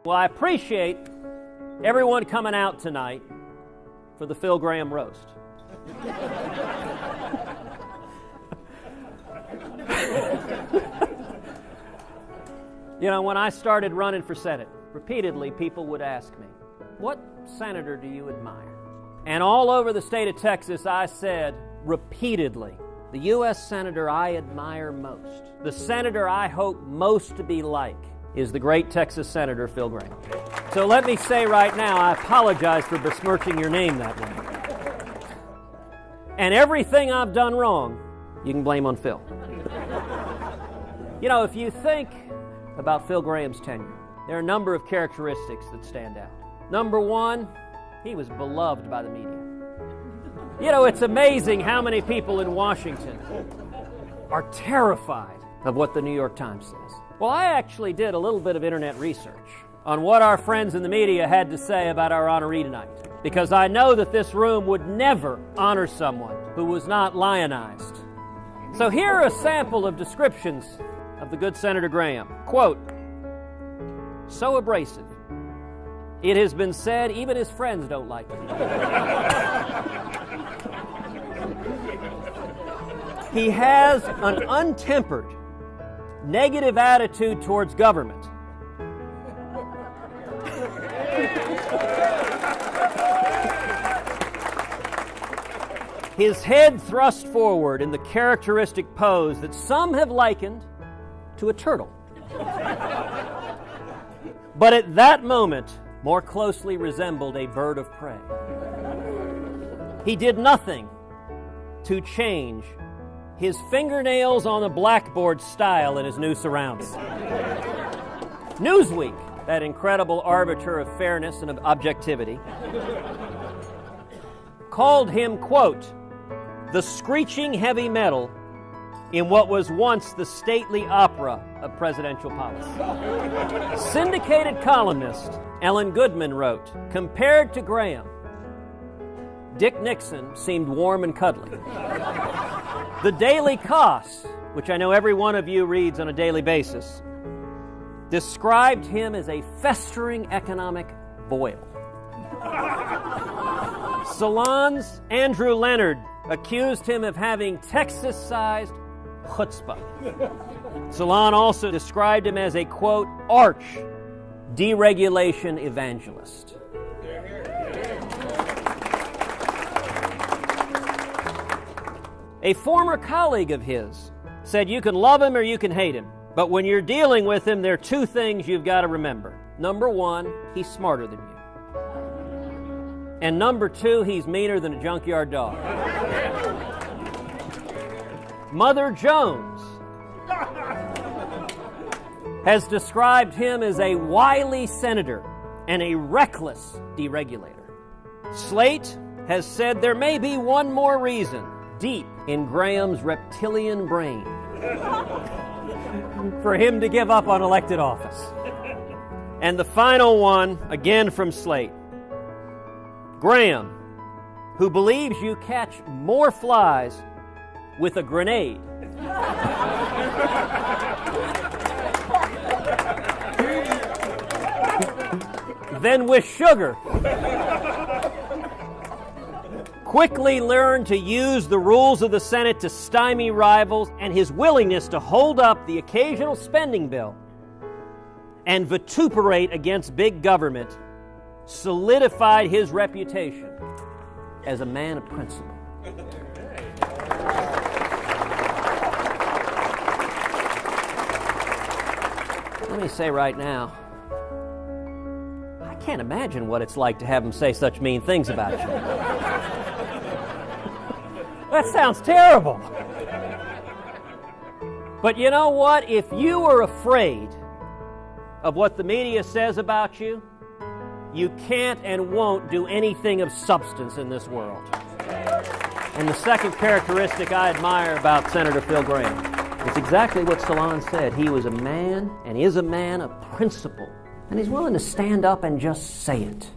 Well, I appreciate everyone coming out tonight for the Phil Gramm roast. You know, when I started running for Senate, repeatedly people would ask me, "What senator do you admire?" And all over the state of Texas, I said repeatedly, the U.S. senator I admire most, the senator I hope most to be like, is the great Texas Senator Phil Gramm. So let me say right now, I apologize for besmirching your name that way. And everything I've done wrong, you can blame on Phil. You know, if you think about Phil Gramm's tenure, there are a number of characteristics that stand out. Number one, he was beloved by the media. You know, it's amazing how many people in Washington are terrified of what the New York Times says. Well, I actually did a little bit of internet research on what our friends in the media had to say about our honoree tonight, because I know that this room would never honor someone who was not lionized. So here are a sample of descriptions of the good Senator Gramm. Quote, "So abrasive, it has been said even his friends don't like him." He has an untempered, negative attitude towards government. His head thrust forward in the characteristic pose that some have likened to a turtle. But at that moment, more closely resembled a bird of prey. He did nothing to change his fingernails on the blackboard style in his new surroundings. Newsweek, that incredible arbiter of fairness and of objectivity, called him, quote, "the screeching heavy metal in what was once the stately opera of presidential policy." Syndicated columnist Ellen Goodman wrote, "Compared to Gramm, Dick Nixon seemed warm and cuddly." The Daily Kos, which I know every one of you reads on a daily basis, described him as a festering economic boil. Salon's Andrew Leonard accused him of having Texas-sized chutzpah. Salon also described him as a, quote, "arch deregulation evangelist." A former colleague of his said you can love him or you can hate him, but when you're dealing with him, there are two things you've got to remember. Number one, he's smarter than you. And number two, he's meaner than a junkyard dog. Mother Jones has described him as a wily senator and a reckless deregulator. Slate has said there may be one more reason deep in Graham's reptilian brain for him to give up on elected office. And the final one, again from Slate, Gramm, who believes you catch more flies with a grenade than with sugar, quickly learned to use the rules of the Senate to stymie rivals, and his willingness to hold up the occasional spending bill and vituperate against big government solidified his reputation as a man of principle. Let me say right now, I can't imagine what it's like to have him say such mean things about you. That sounds terrible. But you know what? If you are afraid of what the media says about you, you can't and won't do anything of substance in this world. And the second characteristic I admire about Senator Phil Gramm is exactly what Salon said. He was a man and is a man of principle. And he's willing to stand up and just say it.